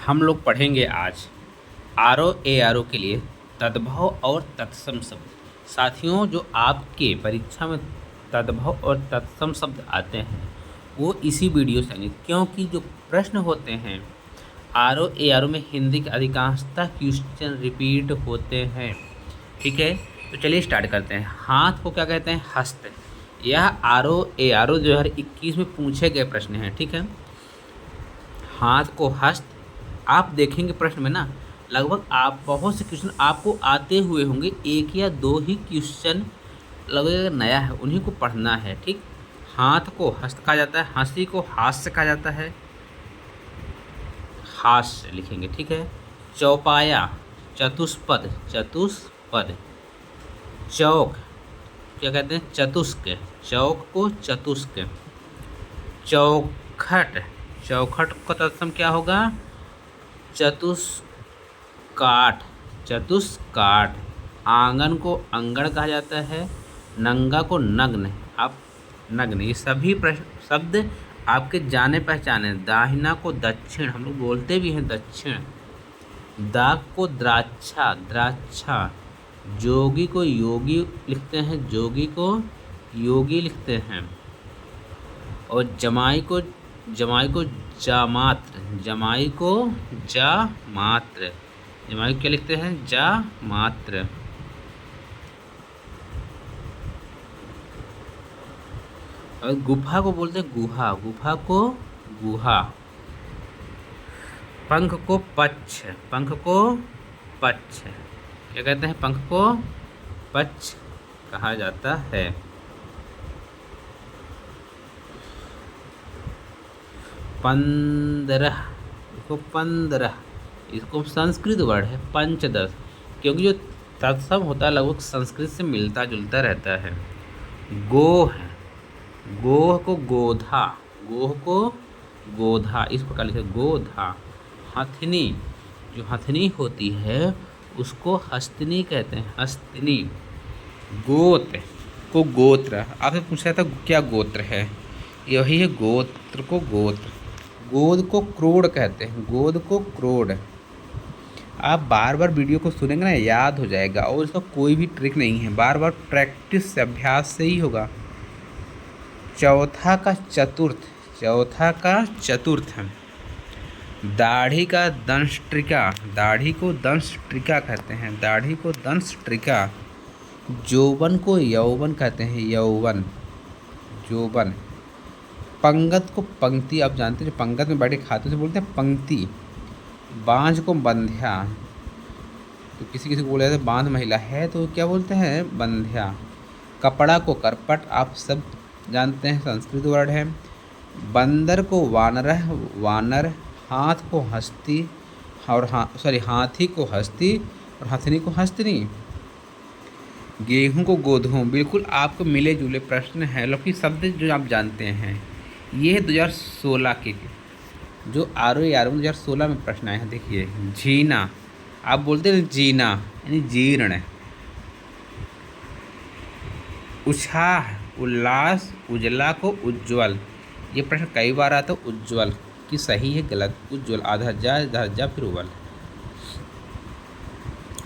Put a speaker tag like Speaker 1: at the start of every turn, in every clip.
Speaker 1: हम लोग पढ़ेंगे आज R O A R O के लिए तद्भव और तत्सम शब्द। साथियों, जो आपके परीक्षा में तद्भव और तत्सम शब्द आते हैं वो इसी वीडियो से आएंगे, क्योंकि जो प्रश्न होते हैं R O A R O में हिंदी के अधिकांशतः क्वेश्चन रिपीट होते हैं। ठीक है, तो चलिए स्टार्ट करते हैं। हाथ को क्या कहते हैं? हस्त। यह R O A R O 2021 में पूछे गए प्रश्न हैं। ठीक है, हाथ को हस्त। आप देखेंगे प्रश्न में ना, लगभग आप बहुत से क्वेश्चन आपको आते हुए होंगे, एक या दो ही क्वेश्चन लगभग नया है, उन्हीं को पढ़ना है। ठीक, हाथ को हस्त कहा जाता है, हंसी को हास्य कहा जाता है, हास्य लिखेंगे। ठीक है, चौपाया, चतुष्पद, चतुष्पद। चौक क्या कहते हैं? चतुष्क, चौक को चतुष्क। चौखट, चौखट का तत्सम क्या होगा? चतुष्काठ, चतुष्काठ। आंगन को अंगण कहा जाता है, नंगा को नग्न। आप नग्न, ये सभी प्रश्न शब्द आपके जाने पहचाने। दाहिना को दक्षिण, हम लोग बोलते भी हैं दक्षिण। दाग को द्राक्षा, द्राक्षा। जोगी को योगी लिखते हैं, जोगी को योगी लिखते हैं। और जमाई को जामात्र, जमाई को जामात्र। जमाई क्या लिखते हैं? जामात्र। और गुफा को बोलते हैं गुहा, गुफा को गुहा। पंख को पक्ष, पंख को पक्ष। क्या कहते हैं? पंख को पक्ष कहा जाता है। पंद्रह, इसको 15, इसको संस्कृत वर्ड है पंचदश, क्योंकि जो तत्सम होता है लगभग संस्कृत से मिलता जुलता रहता है। गोह, गोह को गोधा, गोह को गोधा, इस प्रकार लिखे गोधा। हथनी, जो हथनी होती है उसको हस्तनी कहते हैं, हस्तनी। गोत को गोत्र, आपसे पूछा था क्या गोत्र है, यही है गोत्र को गोत्र। गोद को क्रोड़ कहते हैं, गोद को क्रोड़। आप बार बार वीडियो को सुनेंगे ना, याद हो जाएगा, और इसका कोई भी ट्रिक नहीं है, बार बार प्रैक्टिस से, अभ्यास से ही होगा। चौथा का चतुर्थ, चौथा का चतुर्थ। दाढ़ी का दंष्ट्रिका, दाढ़ी को दंष्ट्रिका कहते हैं, दाढ़ी को दंष्ट्रिका। यौवन को यौवन कहते हैं, यौवन, यौवन। पंगत को पंक्ति, आप जानते हैं जो पंगत में बैठे खाते से बोलते हैं पंक्ति। बांझ को बंध्या, तो किसी किसी को बोला जाता है बांध महिला है तो क्या बोलते हैं? बंध्या। कपड़ा को करपट, आप सब जानते हैं संस्कृत वर्ड है। बंदर को वानर, वानर। हाथ को हस्ती, और हाथी को हस्ती और हथनी को हस्तनी। गेहूं को गोधूम, बिल्कुल आपको मिले जुले प्रश्न हैं, लौकी शब्द जो आप जानते हैं। ये है 2016 के जो R O A R O 2016 में प्रश्न आए हैं। देखिए, झीना, आप बोलते हैं जीना यानी जीर्ण। उत्साह, उल्लास। उजला को उज्ज्वल, ये प्रश्न कई बार आता है। उज्ज्वल की सही है गलत? उज्ज्वल, आधा जा फिर उवल।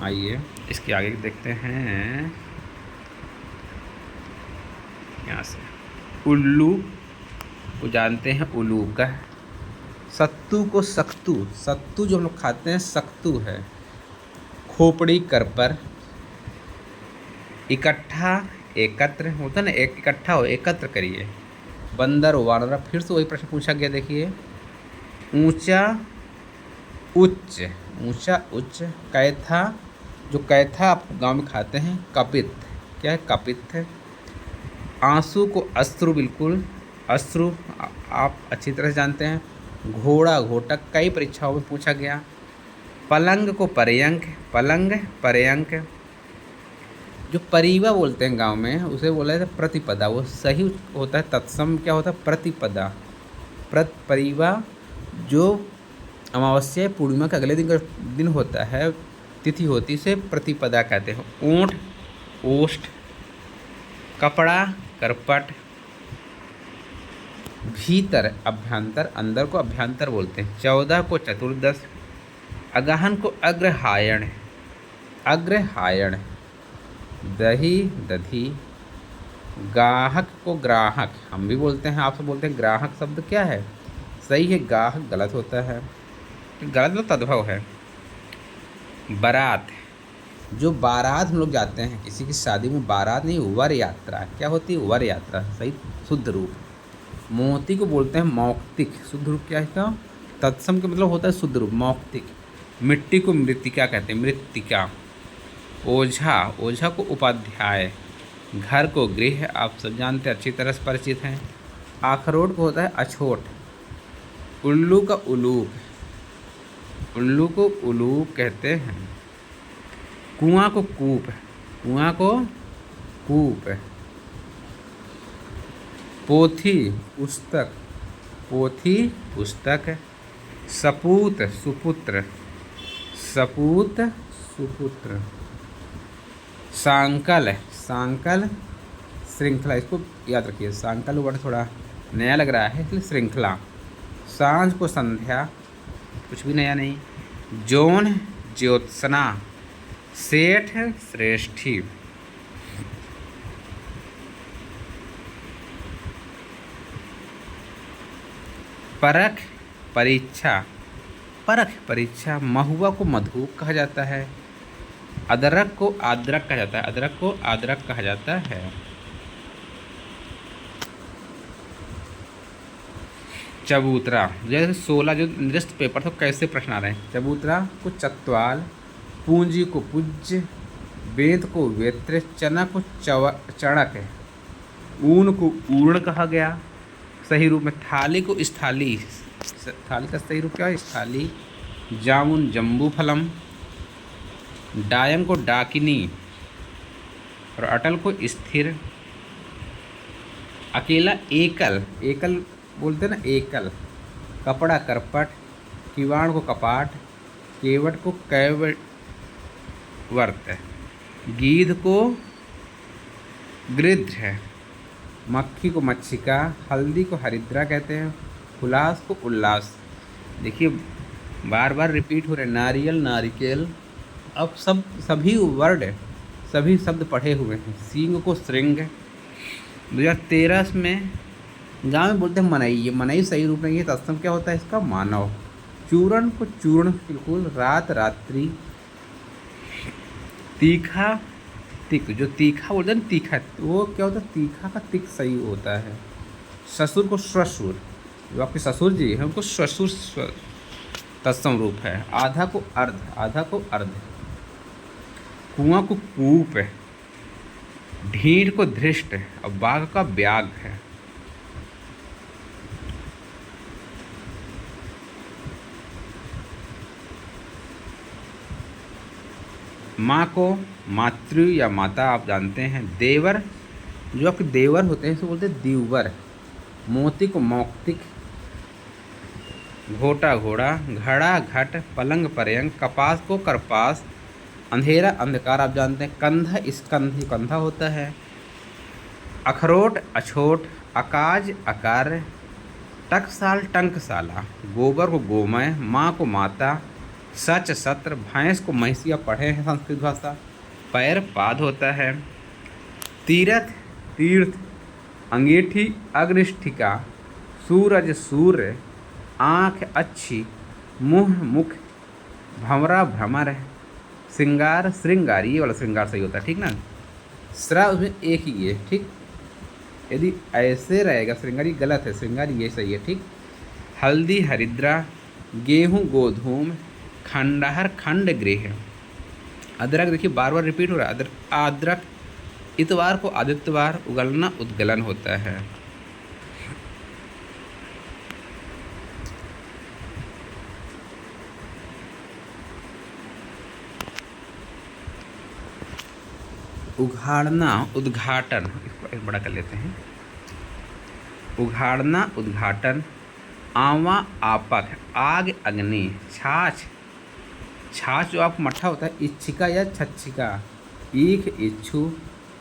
Speaker 1: आइए इसके आगे देखते हैं यहाँ से। उल्लू को जानते हैं, उलूका। सत्तू को सख्तू, सत्तू जो हम लोग खाते हैं सख्तू है। खोपड़ी कर पर। इकट्ठा, एकत्र होता है ना, एक इकट्ठा हो, एकत्र करिए। बंदर वानरा, फिर से वही प्रश्न पूछा गया। देखिए, ऊंचा उच्च, ऊंचा उच्च। कैथा, जो कैथा आप गांव में खाते हैं, कपित, क्या है? कपित है। आंसू को अश्रु, बिल्कुल अश्रु आप अच्छी तरह से जानते हैं। घोड़ा, घोटक, कई परीक्षाओं में पूछा गया। पलंग को पर्यंक, पलंग पर्यंक। जो परिवा बोलते हैं गांव में उसे बोला जाता है प्रतिपदा, वो सही होता है। तत्सम क्या होता है? प्रतिपदा, परिवा। जो अमावस्या पूर्णिमा के अगले दिन होता है, तिथि होती से प्रतिपदा कहते हैं। ऊँट, ओष्ठ। कपड़ा, करपट। भीतर, अभ्यंतर, अंदर को अभ्यंतर बोलते हैं। 14 को चतुर्दश। अगहन को अग्रहायण, अग्रहायण। दही दधी। गाहक को ग्राहक, हम भी बोलते हैं, आप सब बोलते हैं। ग्राहक शब्द क्या है? सही है, गाहक गलत होता है, गलत मतलब तद्भव है। बारात, जो बारात हम लोग जाते हैं किसी की शादी में, बारात नहीं, वर यात्रा। क्या होती है? वर यात्रा, सही शुद्ध रूप। मोती को बोलते हैं मौक्तिक, शुद्ध रूप क्या है इसका? तत्सम का मतलब होता है शुद्ध रूप, मौक्तिक। मिट्टी को मृत्तिका कहते हैं, मृत्तिका। ओझा, ओझा को उपाध्याय। घर को गृह, आप सब जानते हैं, अच्छी तरह से परिचित हैं। अखरोट को होता है अछोट। उल्लू का उलूक, उल्लू को उलूक कहते हैं। कुआं को कूप, कुआं को कूप। पोथी पुस्तक, पोथी पुस्तक। सपूत सुपुत्र, सपूत सुपुत्र। सांकल, सांकल श्रृंखला, इसको याद रखिए। सांकल वर्ड थोड़ा नया लग रहा है, इसलिए श्रृंखला। सांझ को संध्या, कुछ भी नया नहीं। जौन ज्योत्सना। सेठ श्रेष्ठी। परख परीक्षा, परख परीक्षा। महुआ को मधुप कहा जाता है। अदरक को आद्रक कहा जाता है, अदरक को आद्रक कहा जाता है। चबूतरा, जैसे 16 जो निरस्त पेपर था कैसे प्रश्न आ रहे हैं। चबूतरा को चत्वाल। पूंजी को पूज्य। वेद को वेत्र। चना को चणक। ऊन को ऊर्ण कहा गया सही रूप में। थाली को स्थाली, थाली का सही रूप क्या है? स्थाली। जामुन जम्बू फलम। डायन को डाकिनी और अटल को स्थिर। अकेला एकल, एकल बोलते ना, एकल। कपड़ा करपट। किवाड़ को कपाट। केवट को कैवट वर्त। गीध को गृध्र है। मक्खी को मच्छिका। हल्दी को हरिद्रा कहते हैं। उल्लास को उल्लास। देखिए बार बार रिपीट हो रहे, नारियल नारिकेल। अब सभी वर्ड, सभी शब्द पढ़े हुए हैं। सींग को श्रृंग। 2013 में गाँव में बोलते हैं मनई, ये मनई सही रूप नहीं है। तत्सम क्या होता है इसका? मानव। चूरण को चूर्ण, बिल्कुल। रात रात्रि। तीखा तिक, जो तीखा बोलते हैं ना, तीखा, वो क्या होता है? तीखा का तिक सही होता है। ससुर को श्वशुर, जो आपके ससुर जी हैं उनको श्वशुर तत्सम रूप है। आधा को अर्ध, आधा को अर्ध। कुआं को कूप। ढीठ को धृष्ट और बाघ का ब्याग है। माँ को मातृ या माता, आप जानते हैं। देवर, जो आपके देवर होते हैं इसे बोलते हैं दीवर। मोती को मौक्तिक। घोटा घोड़ा। घड़ा घट। पलंग पर्यंग। कपास को करपास। अंधेरा अंधकार, आप जानते हैं। कंधा स्कंध, ये कंधा होता है। अखरोट अछोट। अकाज अकार। टकसाल टंकसाला। गोबर को गोमय। माँ को माता। सच सत्र। भैंस को महिषिया, पढ़े हैं संस्कृत भाषा। पैर पाद होता है। तीरथ तीर्थ। अंगीठी अग्निष्ठिका। सूरज सूर्य। आँख अच्छी। मुँह मुख। भंवरा भ्रमर। श्रृंगार श्रृंगार, ये वाला श्रृंगार सही होता है, ठीक ना। श्रा उसमें एक ही है, ठीक। यदि ऐसे रहेगा श्रृंगार, ये गलत है, श्रृंगार ये सही है, ठीक। हल्दी हरिद्रा। गेहूँ गोधूम। खंडहर खंड गृह। अदरक, देखिए बार बार रिपीट हो रहा है। अदरक। इतवार को आदित्यवार। उगलना उद्गलन होता है। उघाड़ना उद्घाटन, इसको एक बड़ा कर लेते हैं। उघाड़ना उद्घाटन। आवा आपक। आग अग्नि। छाछ, छाछ जो आपको मट्ठा होता है। इच्छिका या छच्छिका। ईख इच्छु।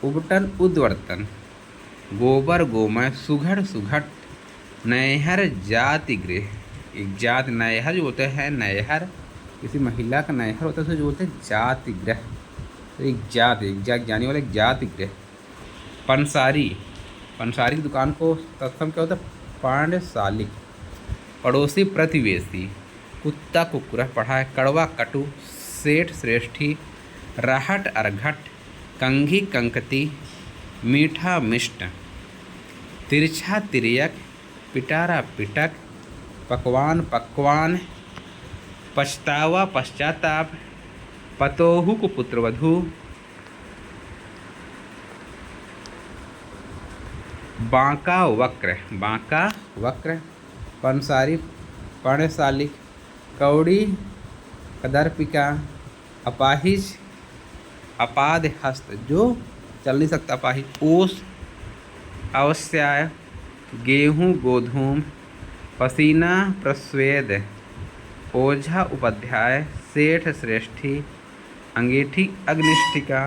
Speaker 1: उबटन उद्वर्तन। गोबर गोमय। सुघड़ सुघट। नैहर जाति गृह, एक जात नैहर जो होते हैं, नैहर। किसी महिला का नैहर होता है उसे जो बोलते हैं जाति गृह। तो एक जात जाने वाला एक जाति गृह। पंसारी, पंसारी की दुकान को तत्सम क्या होता है? पांडशालिक। पड़ोसी प्रतिवेशी, कुत्ता कुकुरा पढ़ा है। कड़वा कटु, सेठ श्रेष्ठी, राहट अरघट, कंघी कंकती, मीठा मिष्ट, तिरछा तिरयक, पिटारा पिटक, पकवान पकवान, पछतावा पश्चाताप, पतोहू को पुत्रवधू, बांका वक्र, बांका वक्र। पंसारी पर्णशालिक, कौड़ी कदर्पिका, अपाहिज अपाद हस्त जो चल नहीं सकता अपाहिज, ओस अवस्याय, गेहूँ गोधूम, पसीना प्रस्वेद, ओझा उपाध्याय, सेठ श्रेष्ठी, अंगीठी अग्निष्ठिका,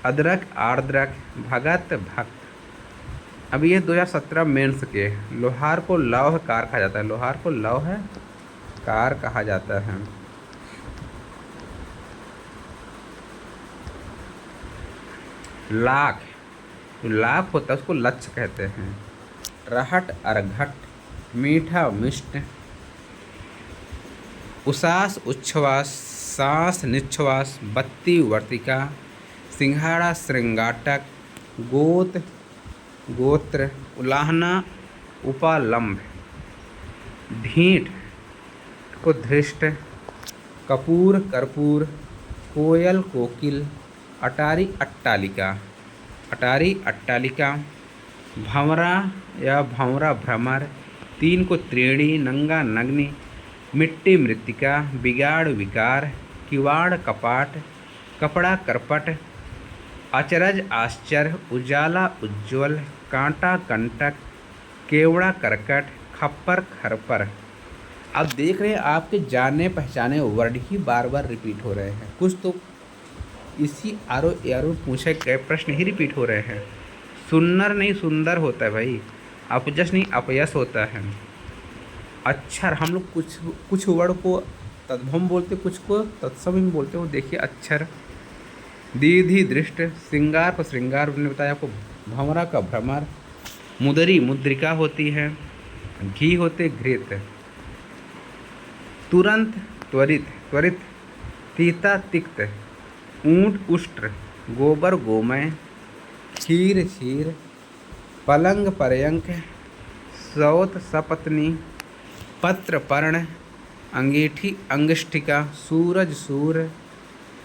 Speaker 1: अदरक आर्द्रक, भगत भक्त। अभी ये 2017 मेंस के। लोहार को लौह कार कहा जाता है, लोहार को लौह कार कहा जाता है। लाख, जो लाख होता है उसको लक्ष्य कहते हैं। रहट अरघट, मीठा मिष्ट, उसास उच्छ्वास, सांस निश्वास, बत्ती वर्तिका, सिंघाड़ा श्रृंगाटक, गोत गोत्र, उलाहना उपालंब, ढीठ को धृष्ट, कपूर कर्पूर, कोयल कोकिल, अटारी अट्टालिका, अटारी अट्टालिका, भंवरा या भंवरा भ्रमर, तीन को त्रीणी, नंगा नग्नि, मिट्टी मृत्तिका, बिगाड़ विकार, किवाड़ कपाट, कपड़ा करपट, अचरज आश्चर्य, उजाला उज्ज्वल, कांटा कंटक, केवड़ा करकट, खप्पर खरपर। आप देख रहे हैं आपके जाने पहचाने वर्ड ही बार बार रिपीट हो रहे हैं। कुछ तो इसी आरो यारो पूछे गए प्रश्न ही रिपीट हो रहे हैं। सुन्नर नहीं सुंदर होता है भाई, अपजस नहीं अपयस होता है। अक्षर हम लोग कुछ वर्ड को तद्भव बोलते, कुछ को तत्सम बोलते हो। देखिए अक्षर, दीर्घी दृष्ट, श्रृंगार को श्रृंगार ने बताया आपको, भंवरा का भ्रमर, मुदरी मुद्रिका होती है, घी होते घृत, तुरंत त्वरित त्वरित, तीता तिक्त, ऊंट उष्ट्र, गोबर गोमय, क्षीर क्षीर, पलंग पर्यंक, सौत सपत्नी, पत्र पर्ण, अंगीठी अंगष्ठिका, सूरज सूर,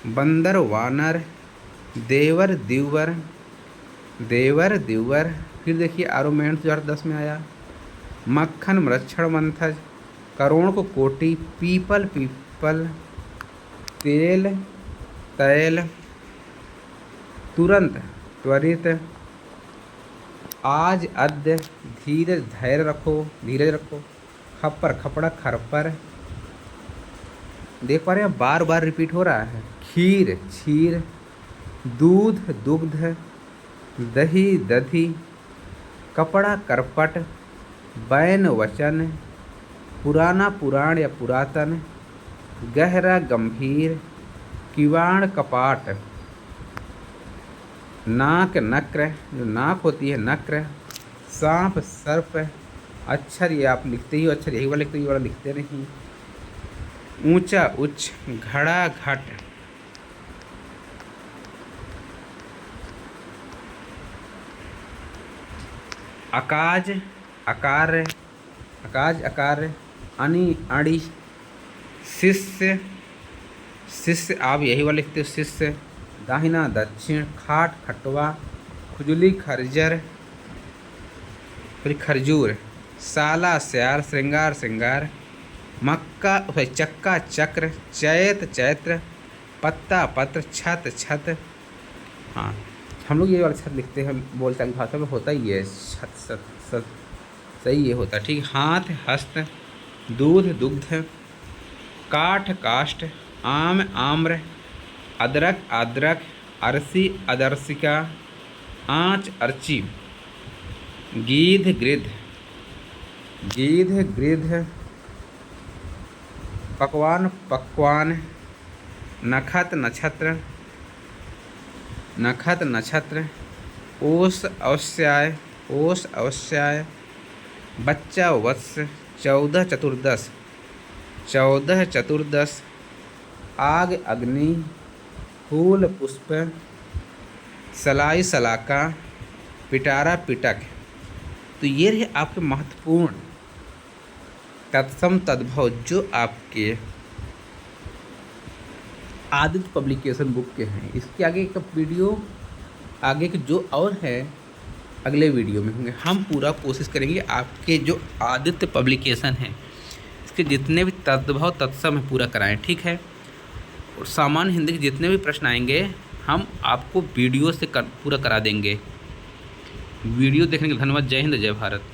Speaker 1: बंदर वानर, देवर दिवर, देवर दिवर। फिर देखिए आरोमेंट 2010 में आया, मक्खन मृक्षण मंथज, करोड़ को कोटि, पीपल पीपल, तेल तैल, तुरंत त्वरित, आज अद्य, धीरज धैर्य रखो धीरज रखो, खप्पर खपड़ा खरपर। देख पा रहे हैं बार बार रिपीट हो रहा है। खीर क्षीर, दूध दुग्ध, दही दधि, कपड़ा करपट, बैन वचन, पुराना पुराण या पुरातन, गहरा गंभीर, किवाड़ कपाट, नाक नक्र, जो नाक होती है नक्र, सांप सर्प। अक्षर ये आप लिखते ही हो, अक्षर यही वाला लिखते ही, वाला लिखते नहीं। ऊंचा उच्च, घड़ा घट, अकाज अकार, अकाज अकार, अनि अणि, शिष्य शिष्य आप यही वाला लिखते हो शिष्य, दाहिना दक्षिण, खाट खटवा, खुजली खरजर, फिर खरजूर, साला स्यार, श्रृंगार श्रृंगार, मक्का चक्का चक्र, चैत चैत्र, पत्ता पत्र, छत छत। हाँ हम लोग ये वाला छत लिखते हैं, बोलते हैं भाषा में होता ही है छत सत सत, सही ये होता है ठीक। हाथ हस्त, दूध दुग्ध, काठ काष्ठ, आम आम्र, अदरक आद्रक, अरसी अदर्शिका, आँच अर्ची, गीध गृध, गीध गृध, पकवान पक्वान, नखत नक्षत्र, नखत नक्षत्र, ओस अवस्याय, ओस अवस्याय, बच्चा वत्स, 14 चतुर्दश, 14 चतुर्दश, आग अग्नि, फूल पुष्प, सलाई सलाका, पिटारा पिटक। तो ये रहे आपके महत्वपूर्ण तत्सम तद्भव जो आपके आदित्य पब्लिकेशन बुक के हैं। इसके आगे का वीडियो आगे के जो और है अगले वीडियो में होंगे। हम पूरा कोशिश करेंगे आपके जो आदित्य पब्लिकेशन है इसके जितने भी तद्भव तत्सम है पूरा कराएं, ठीक है। और सामान्य हिंदी के जितने भी प्रश्न आएंगे हम आपको वीडियो से पूरा करा देंगे। वीडियो देखने के लिए धन्यवाद। जय हिंद, जय भारत।